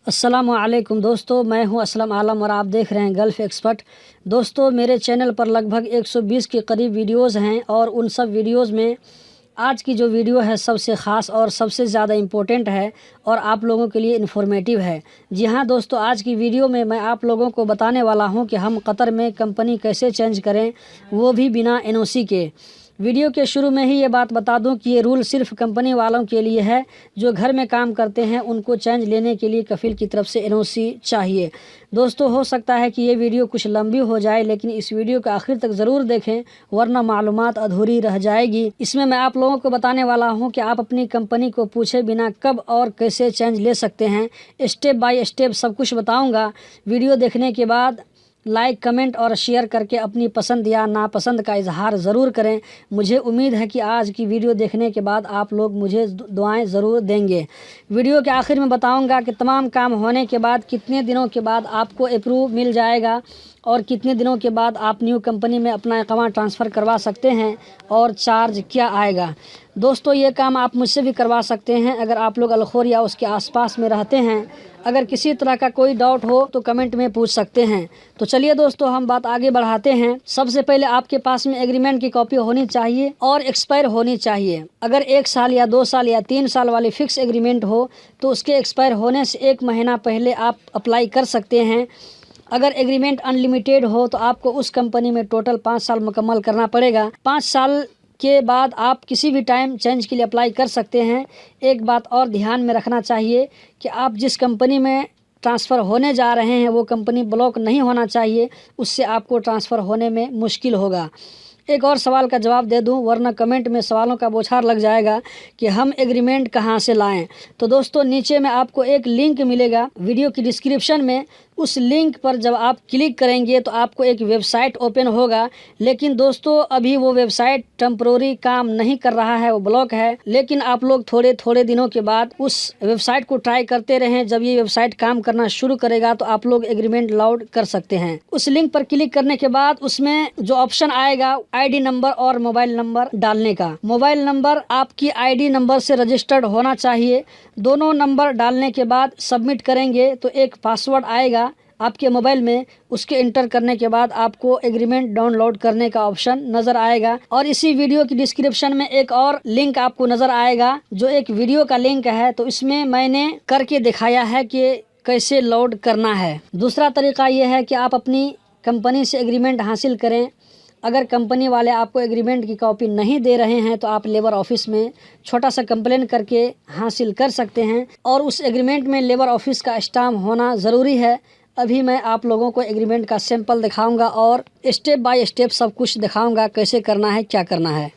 अस्सलामुअलैकुम दोस्तों, मैं हूं असलम आलम और आप देख रहे हैं गल्फ़ एक्सपर्ट। दोस्तों, मेरे चैनल पर लगभग 120 के करीब वीडियोज़ हैं और उन सब वीडियोज़ में आज की जो वीडियो है सबसे ख़ास और सबसे ज़्यादा इम्पोर्टेंट है और आप लोगों के लिए इन्फॉर्मेटिव है। जी हाँ दोस्तों, आज की वीडियो में मैं आप लोगों को बताने वाला हूं कि हम कतर में कंपनी कैसे चेंज करें, वो भी बिना एनओसी के। वीडियो के शुरू में ही ये बात बता दूं कि ये रूल सिर्फ कंपनी वालों के लिए है। जो घर में काम करते हैं उनको चेंज लेने के लिए कफिल की तरफ से एनओसी चाहिए। दोस्तों, हो सकता है कि ये वीडियो कुछ लंबी हो जाए, लेकिन इस वीडियो को आखिर तक ज़रूर देखें, वरना मालूमात अधूरी रह जाएगी। इसमें मैं आप लोगों को बताने वाला हूं कि आप अपनी कंपनी को पूछे बिना कब और कैसे चेंज ले सकते हैं। स्टेप बाय स्टेप सब कुछ बताऊँगा। वीडियो देखने के बाद लाइक, कमेंट और शेयर करके अपनी पसंद या नापसंद का इजहार ज़रूर करें। मुझे उम्मीद है कि आज की वीडियो देखने के बाद आप लोग मुझे दुआएं ज़रूर देंगे। वीडियो के आखिर में बताऊंगा कि तमाम काम होने के बाद कितने दिनों के बाद आपको अप्रूव मिल जाएगा और कितने दिनों के बाद आप न्यू कंपनी में अपना अकाउंट ट्रांसफ़र करवा सकते हैं और चार्ज क्या आएगा। दोस्तों, ये काम आप मुझसे भी करवा सकते हैं अगर आप लोग अलखोर या उसके आसपास में रहते हैं। अगर किसी तरह का कोई डाउट हो तो कमेंट में पूछ सकते हैं। तो चलिए दोस्तों, हम बात आगे बढ़ाते हैं। सबसे पहले आपके पास में एग्रीमेंट की कॉपी होनी चाहिए और एक्सपायर होनी चाहिए। अगर 1 साल या 2 साल या 3 साल वाली फ़िक्स एग्रीमेंट हो तो उसके एक्सपायर होने से 1 महीना पहले आप अप्लाई कर सकते हैं। अगर एग्रीमेंट अनलिमिटेड हो तो आपको उस कंपनी में टोटल 5 साल मुकम्मल करना पड़ेगा। 5 साल के बाद आप किसी भी टाइम चेंज के लिए अप्लाई कर सकते हैं। एक बात और ध्यान में रखना चाहिए कि आप जिस कंपनी में ट्रांसफ़र होने जा रहे हैं वो कंपनी ब्लॉक नहीं होना चाहिए, उससे आपको ट्रांसफ़र होने में मुश्किल होगा। एक और सवाल का जवाब दे दूं, वरना कमेंट में सवालों का बौछार लग जाएगा कि हम एग्रीमेंट कहां से लाएं। तो दोस्तों, नीचे में आपको एक लिंक मिलेगा वीडियो की डिस्क्रिप्शन में। उस लिंक पर जब आप क्लिक करेंगे तो आपको एक वेबसाइट ओपन होगा। लेकिन दोस्तों, अभी वो वेबसाइट टेम्परोरी काम नहीं कर रहा है, वो ब्लॉक है। लेकिन आप लोग थोड़े थोड़े दिनों के बाद उस वेबसाइट को ट्राई करते रहें। जब ये वेबसाइट काम करना शुरू करेगा तो आप लोग एग्रीमेंट लोड कर सकते हैं। उस लिंक पर क्लिक करने के बाद उसमें जो ऑप्शन आएगा आईडी नंबर और मोबाइल नंबर डालने का। मोबाइल नंबर आपकी आईडी नंबर से रजिस्टर्ड होना चाहिए। दोनों नंबर डालने के बाद सबमिट करेंगे तो एक पासवर्ड आएगा आपके मोबाइल में। उसके इंटर करने के बाद आपको एग्रीमेंट डाउनलोड करने का ऑप्शन नज़र आएगा। और इसी वीडियो की डिस्क्रिप्शन में एक और लिंक आपको नज़र आएगा जो एक वीडियो का लिंक है। तो इसमें मैंने करके दिखाया है कि कैसे लोड करना है। दूसरा तरीका यह है कि आप अपनी कंपनी से एग्रीमेंट हासिल करें। अगर कंपनी वाले आपको एग्रीमेंट की कॉपी नहीं दे रहे हैं तो आप लेबर ऑफिस में छोटा सा कंप्लेन करके हासिल कर सकते हैं। और उस एग्रीमेंट में लेबर ऑफिस का स्टाम्प होना ज़रूरी है। अभी मैं आप लोगों को एग्रीमेंट का सैंपल दिखाऊंगा और स्टेप बाय स्टेप सब कुछ दिखाऊंगा कैसे करना है, क्या करना है।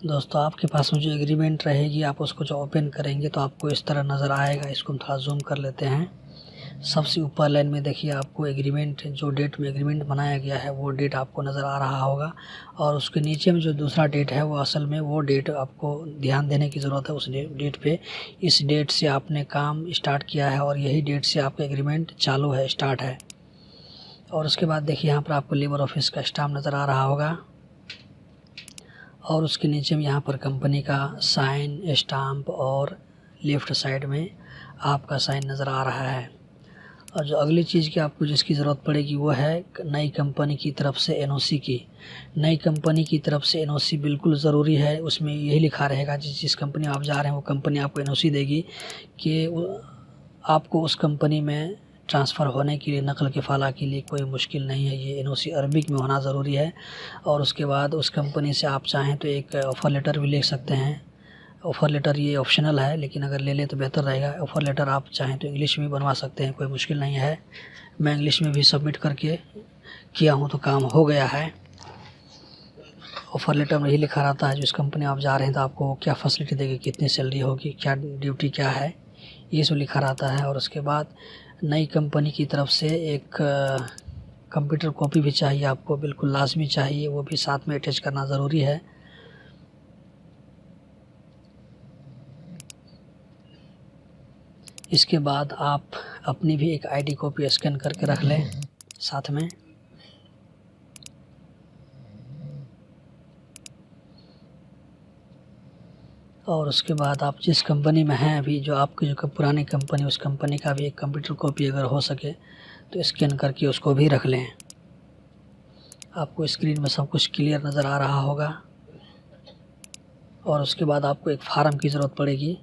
दोस्तों, आपके पास में जो एग्रीमेंट रहेगी आप उसको जो ओपन करेंगे तो आपको इस तरह नज़र आएगा। इसको हम थोड़ा जूम कर लेते हैं। सबसे ऊपर लाइन में देखिए आपको एग्रीमेंट, जो डेट में एग्रीमेंट बनाया गया है वो डेट आपको नज़र आ रहा होगा। और उसके नीचे में जो दूसरा डेट है वो असल में वो डेट आपको ध्यान देने की ज़रूरत है। उस डेट पे, इस डेट से आपने काम स्टार्ट किया है और यही डेट से आपका एग्रीमेंट चालू है, स्टार्ट है। और उसके बाद देखिए यहाँ पर आपको लेबर ऑफिस का स्टाम्प नज़र आ रहा होगा और उसके नीचे में यहाँ पर कंपनी का साइन, स्टाम्प और लेफ़्ट साइड में आपका साइन नज़र आ रहा है। और जो अगली चीज़ की आपको जिसकी ज़रूरत पड़ेगी वो है नई कंपनी की तरफ से एनओसी की। नई कंपनी की तरफ से एनओसी बिल्कुल ज़रूरी है। उसमें यही लिखा रहेगा जिस कंपनी आप जा रहे हैं वो कंपनी आपको एनओसी देगी कि आपको उस कंपनी में ट्रांसफ़र होने के लिए, नकल किफ़ाला के लिए कोई मुश्किल नहीं है। ये एनओसी अरबिक में होना ज़रूरी है। और उसके बाद उस कंपनी से आप चाहें तो एक ऑफ़र लेटर भी ले सकते हैं। ऑफ़र लेटर ये ऑप्शनल है, लेकिन अगर ले लें तो बेहतर रहेगा। ऑफ़र लेटर आप चाहें तो इंग्लिश में बनवा सकते हैं, कोई मुश्किल नहीं है। मैं इंग्लिश में भी सबमिट करके किया हूँ तो काम हो गया है। ऑफ़र लेटर में यही लिखा रहता है जिस कंपनी आप जा रहे हैं तो आपको क्या फैसिलिटी देगी, कितनी सैलरी होगी, क्या ड्यूटी क्या है, ये सब लिखा रहता है। और उसके बाद नई कंपनी की तरफ से एक कंप्यूटर कॉपी भी चाहिए आपको, बिल्कुल लाजमी चाहिए, वो भी साथ में अटैच करना ज़रूरी है। इसके बाद आप अपनी भी एक आईडी कॉपी स्कैन करके रख लें साथ में। और उसके बाद आप जिस कंपनी में हैं अभी, जो आपकी जो पुरानी कंपनी, उस कंपनी का भी एक कंप्यूटर कॉपी अगर हो सके तो स्कैन करके उसको भी रख लें। आपको स्क्रीन में सब कुछ क्लियर नज़र आ रहा होगा। और उसके बाद आपको एक फ़ार्म की ज़रूरत पड़ेगी।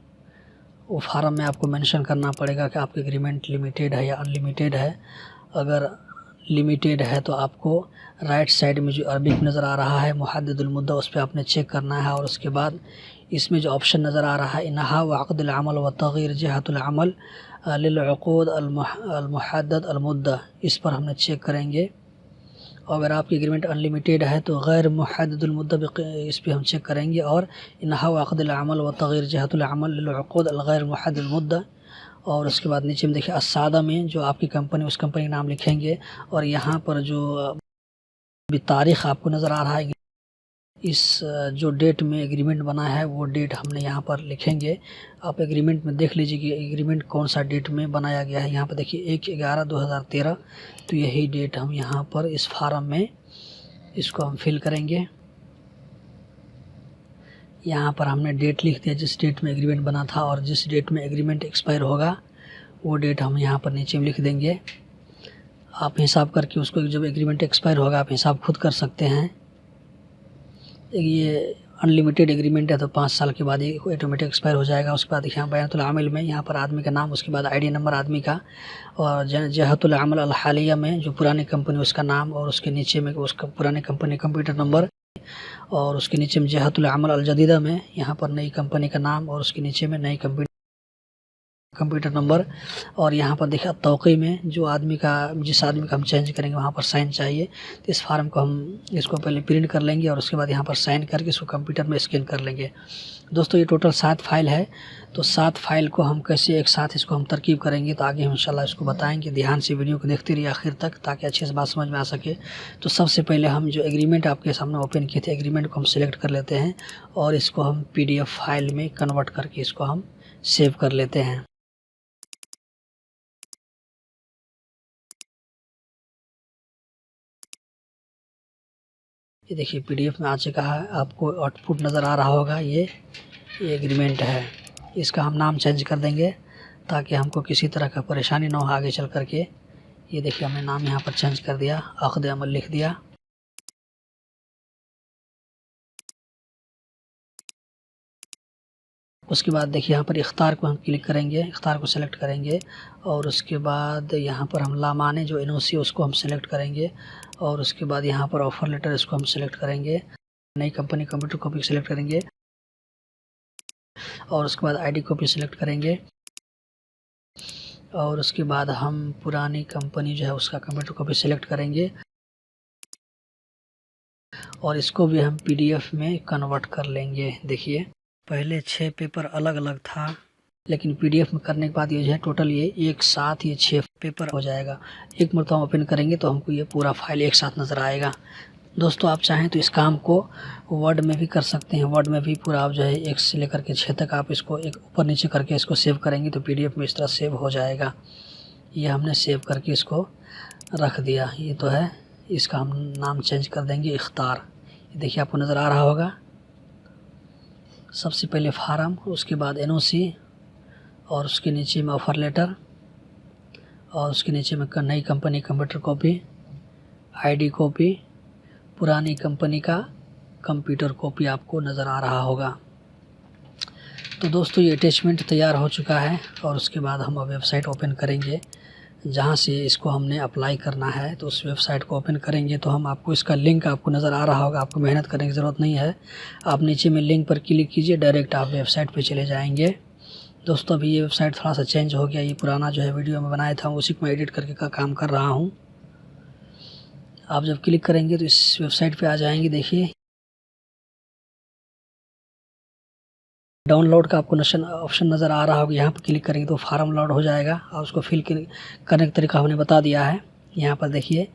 वो फार्म में आपको मेंशन करना पड़ेगा कि आपकी एग्रीमेंट लिमिटेड है या अनलिमिटेड है। अगर लिमिटेड है तो आपको राइट साइड में जो अरबिक नज़र आ रहा है मुहद्दिदुल मुद्दा, उस पर आपने चेक करना है। और उसके बाद इसमें जो ऑप्शन नज़र आ रहा है इन्हा व अक़दुल अमल व तग़यीर जिहतुल अमल लिल उक़ूद अल मुहद्दद अल मुद्दा, इस पर हमने चेक करेंगे। अगर आपकी एग्रीमेंट अनलिमिटेड है तो गैर मुहद्ददुल मुद्दा, इस पर हम चेक करेंगे। और इन्हा व अक़दुल अमल व तग़यीर जिहतुल अमल लिल उक़ूद अल गैर मुहद्ददुल मुद्दा। और उसके बाद नीचे में देखिए अस्सादा में जो आपकी कंपनी, उस कंपनी का नाम लिखेंगे। और यहाँ पर जो भी तारीख़ आपको नज़र आ रहा है, इस जो डेट में एग्रीमेंट बना है वो डेट हमने यहाँ पर लिखेंगे। आप एग्रीमेंट में देख लीजिए कि एग्रीमेंट कौन सा डेट में बनाया गया है। यहाँ पर देखिए 1/11/2013, तो यही डेट हम यहाँ पर इस फार्म में इसको हम फिल करेंगे। यहाँ पर हमने डेट लिख दिया जिस डेट में एग्रीमेंट बना था, और जिस डेट में एग्रीमेंट एक्सपायर होगा वो डेट हम यहाँ पर नीचे में लिख देंगे। आप हिसाब करके उसको, जब एग्रीमेंट एक्सपायर होगा आप हिसाब खुद कर सकते हैं। ये अनलिमिटेड एग्रीमेंट है तो 5 साल के बाद ये ऑटोमेटिक एक्सपायर हो जाएगा। उसके बाद यहाँ बयानुल आमिल में यहाँ पर आदमी का नाम, उसके बाद आईडी नंबर आदमी का, और जिहतुल अमल अल हालिया में जो पुरानी कंपनी उसका नाम, और उसके नीचे में उसका पुरानी कंपनी कंप्यूटर नंबर, और उसके नीचे में जिहतुल अमल अल जदीदा में यहाँ पर नई कंपनी का नाम, और उसके नीचे में नई कंप्यूटर नंबर। और यहाँ पर देखिए तौक़ी में जो आदमी का, जिस आदमी का हम चेंज करेंगे वहाँ पर साइन चाहिए। तो इस फार्म को हम इसको पहले प्रिंट कर लेंगे और उसके बाद यहाँ पर साइन करके इसको कंप्यूटर में स्कैन कर लेंगे। दोस्तों ये टोटल 7 फाइल है, तो 7 फाइल को हम कैसे एक साथ इसको हम तरकीब करेंगे तो आगे हम इंशाल्लाह इसको बताएंगे। ध्यान से वीडियो को देखते रहिए आखिर तक ताकि अच्छे से बात समझ में आ सके। तो सबसे पहले हम जो एग्रीमेंट आपके सामने ओपन किए थे, एग्रीमेंट को हम सिलेक्ट कर लेते हैं और इसको हम PDF फाइल में कन्वर्ट करके इसको हम सेव कर लेते हैं। ये देखिए PDF में आ चुका है, आपको आउटपुट नज़र आ रहा होगा। ये एग्रीमेंट है, इसका हम नाम चेंज कर देंगे ताकि हमको किसी तरह का परेशानी ना हो आगे चल कर के। ये देखिए हमने नाम यहाँ पर चेंज कर दिया, अक़द अमल लिख दिया। उसके बाद देखिए यहाँ पर इख्तार को हम क्लिक करेंगे, इख्तार को सेलेक्ट करेंगे और उसके बाद यहाँ पर हम लामाने जो NOC उसको हम सेलेक्ट करेंगे और उसके बाद यहाँ पर ऑफ़र लेटर इसको हम सेलेक्ट करेंगे। नई कंपनी कंप्यूटर कॉपी सेलेक्ट करेंगे और उसके बाद ID कॉपी सेलेक्ट करेंगे और उसके बाद हम पुरानी कंपनी जो है उसका कंप्यूटर कॉपी सेलेक्ट करेंगे और इसको भी हम PDF में कन्वर्ट कर लेंगे। देखिए पहले 6 पेपर अलग अलग था, लेकिन PDF में करने के बाद ये जो है टोटल ये एक साथ ये 6 पेपर हो जाएगा। एक मरतबा ओपन करेंगे तो हमको ये पूरा फाइल एक साथ नज़र आएगा। दोस्तों आप चाहें तो इस काम को वर्ड में भी कर सकते हैं। वर्ड में भी पूरा आप जो है 1 से लेकर के 6 तक आप इसको एक ऊपर नीचे करके इसको सेव करेंगे तो PDF में इस तरह सेव हो जाएगा। ये हमने सेव करके इसको रख दिया। ये तो है, इसका हम नाम चेंज कर देंगे इख्तार। देखिए आपको नज़र आ रहा होगा। सबसे पहले फार्म, उसके बाद NOC और उसके नीचे में ऑफ़र लेटर और उसके नीचे में नई company computer copy, ID copy, पुरानी कंपनी का कंप्यूटर कॉपी आपको नज़र आ रहा होगा। तो दोस्तों ये अटैचमेंट तैयार हो चुका है और उसके बाद हम वेबसाइट ओपन करेंगे जहाँ से इसको हमने अप्लाई करना है। तो उस वेबसाइट को ओपन करेंगे तो हम आपको इसका लिंक आपको नज़र आ रहा होगा। आपको मेहनत करने की ज़रूरत नहीं है, आप नीचे में लिंक पर क्लिक कीजिए, डायरेक्ट आप वेबसाइट पे चले जाएंगे। दोस्तों अभी ये वेबसाइट थोड़ा सा चेंज हो गया, ये पुराना जो है वीडियो में बनाया था उसी को मैं एडिट करके का काम कर रहा हूँ। आप जब क्लिक करेंगे तो इस वेबसाइट पे आ जाएंगे। देखिए डाउनलोड का आपको ऑप्शन नज़र आ रहा होगा, यहाँ पर क्लिक करेंगे तो फार्म लोड हो जाएगा और उसको फिल करने का तरीका हमने बता दिया है। यहाँ पर देखिए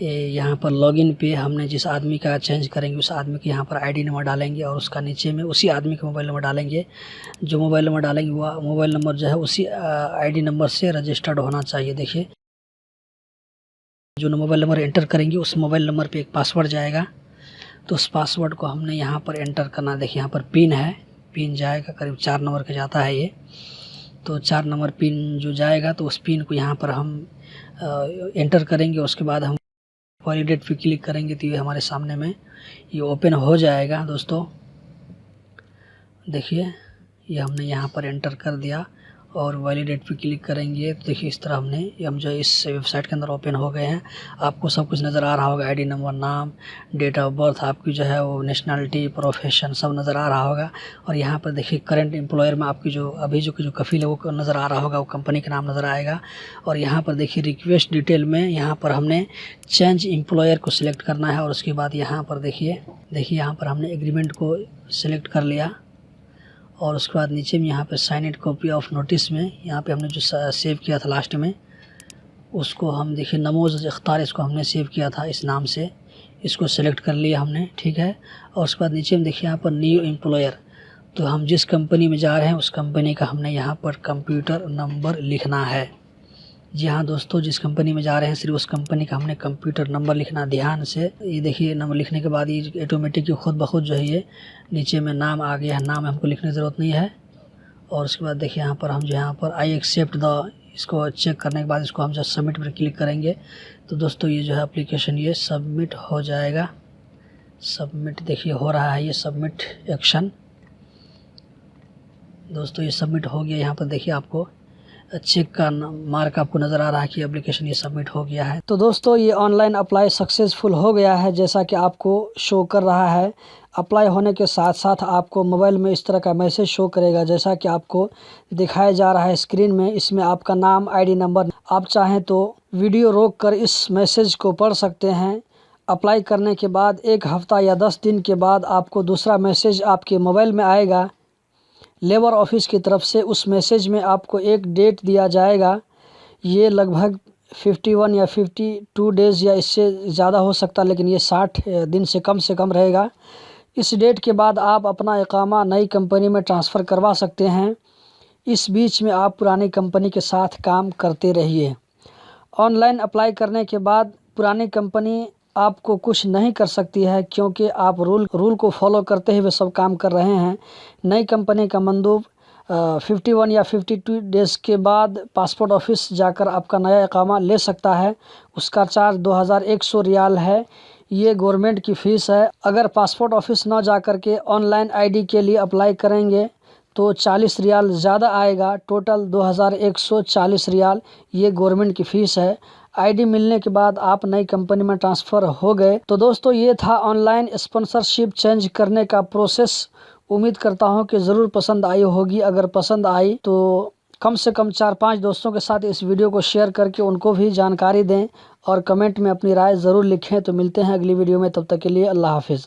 यहाँ पर लॉगिन पे हमने जिस आदमी का चेंज करेंगे उस आदमी के यहाँ पर ID नंबर डालेंगे और उसका नीचे में उसी आदमी का मोबाइल नंबर डालेंगे। जो मोबाइल नंबर डालेंगे वो मोबाइल नंबर जो है उसी ID नंबर से रजिस्टर्ड होना चाहिए। देखिए जो मोबाइल नंबर एंटर करेंगे उस मोबाइल नंबर पे एक पासवर्ड जाएगा, तो उस पासवर्ड को हमने यहाँ पर एंटर करना। देखिए यहाँ पर पिन है, पिन जाएगा, करीब 4 नंबर का जाता है ये। तो 4 नंबर पिन जो जाएगा तो उस पिन को यहाँ पर हम एंटर करेंगे। उसके बाद हम वैलिडेट पे क्लिक करेंगे तो ये हमारे सामने में ये ओपन हो जाएगा। दोस्तों देखिए ये हमने यहाँ पर एंटर कर दिया और वैलिडेट पे क्लिक करेंगे तो देखिए इस तरह हम जो इस वेबसाइट के अंदर ओपन हो गए हैं। आपको सब कुछ नज़र आ रहा होगा, आईडी नंबर, नाम, डेट ऑफ बर्थ, आपकी जो है वो नेशनलिटी, प्रोफेशन सब नज़र आ रहा होगा। और यहाँ पर देखिए करंट एम्प्लॉयर में आपकी जो अभी जो कफ़ील है वो नज़र आ रहा होगा, वो कंपनी का नाम नज़र आएगा। और यहाँ पर देखिए रिक्वेस्ट डिटेल में यहाँ पर हमने चेंज एम्प्लॉयर को सिलेक्ट करना है। और उसके बाद यहाँ पर देखिए यहाँ पर हमने एग्रीमेंट को सिलेक्ट कर लिया। और उसके बाद नीचे में यहाँ पे sign it copy of notice में यहाँ पे हमने जो सेव किया था लास्ट में उसको हम देखिए नमोज इख्तार, इसको हमने सेव किया था इस नाम से, इसको सेलेक्ट कर लिया हमने, ठीक है। और उसके बाद नीचे में देखिए यहाँ पर न्यू एम्प्लॉयर, तो हम जिस कंपनी में जा रहे हैं उस कंपनी का हमने यहाँ पर कंप्यूटर नंबर लिखना है। जी हाँ दोस्तों, जिस कंपनी में जा रहे हैं सिर्फ उस कंपनी का हमने कंप्यूटर नंबर लिखना ध्यान से। ये देखिए नंबर लिखने के बाद ये ऑटोमेटिक खुद ब खुद जो है ये नीचे में नाम आ गया है, नाम हमको लिखने की ज़रूरत नहीं है। और उसके बाद देखिए यहाँ पर हम जो यहाँ पर आई एक्सेप्ट द, इसको चेक करने के बाद इसको हम जब सबमिट पर क्लिक करेंगे तो दोस्तों ये जो है एप्लीकेशन ये सबमिट हो जाएगा। सबमिट देखिए हो रहा है, ये सबमिट एक्शन। दोस्तों ये सबमिट हो गया। यहाँ पर देखिए आपको चेक का मार्क आपको नज़र आ रहा है कि एप्लीकेशन ये सबमिट हो गया है। तो दोस्तों ये ऑनलाइन अप्लाई सक्सेसफुल हो गया है जैसा कि आपको शो कर रहा है। अप्लाई होने के साथ साथ आपको मोबाइल में इस तरह का मैसेज शो करेगा जैसा कि आपको दिखाया जा रहा है स्क्रीन में। इसमें आपका नाम, आईडी नंबर, आप चाहें तो वीडियो रोक कर इस मैसेज को पढ़ सकते हैं। अप्लाई करने के बाद 1 हफ़्ता या 10 दिन के बाद आपको दूसरा मैसेज आपके मोबाइल में आएगा लेबर ऑफिस की तरफ से। उस मैसेज में आपको एक डेट दिया जाएगा, ये लगभग 51 या 52 डेज़ या इससे ज़्यादा हो सकता है, लेकिन ये 60 दिन से कम रहेगा। इस डेट के बाद आप अपना इकामा नई कंपनी में ट्रांसफ़र करवा सकते हैं। इस बीच में आप पुरानी कंपनी के साथ काम करते रहिए। ऑनलाइन अप्लाई करने के बाद पुरानी कंपनी आपको कुछ नहीं कर सकती है क्योंकि आप रूल को फॉलो करते हुए सब काम कर रहे हैं। नई कंपनी का मंदूब 51 या 52 डेज़ के बाद पासपोर्ट ऑफिस जाकर आपका नया इकामा ले सकता है। उसका चार्ज 2100 रियाल है, ये गवर्नमेंट की फ़ीस है। अगर पासपोर्ट ऑफिस ना जा कर के ऑनलाइन आईडी के लिए अप्लाई करेंगे तो 40 रियाल ज़्यादा आएगा। टोटल 2140 रियाल ये गवर्नमेंट की फ़ीस है। आईडी मिलने के बाद आप नई कंपनी में ट्रांसफ़र हो गए। तो दोस्तों ये था ऑनलाइन स्पॉन्सरशिप चेंज करने का प्रोसेस। उम्मीद करता हूँ कि ज़रूर पसंद आई होगी। अगर पसंद आई तो कम से कम 4-5 दोस्तों के साथ इस वीडियो को शेयर करके उनको भी जानकारी दें और कमेंट में अपनी राय ज़रूर लिखें। तो मिलते हैं अगली वीडियो में, तब तक के लिए अल्लाह हाफिज़।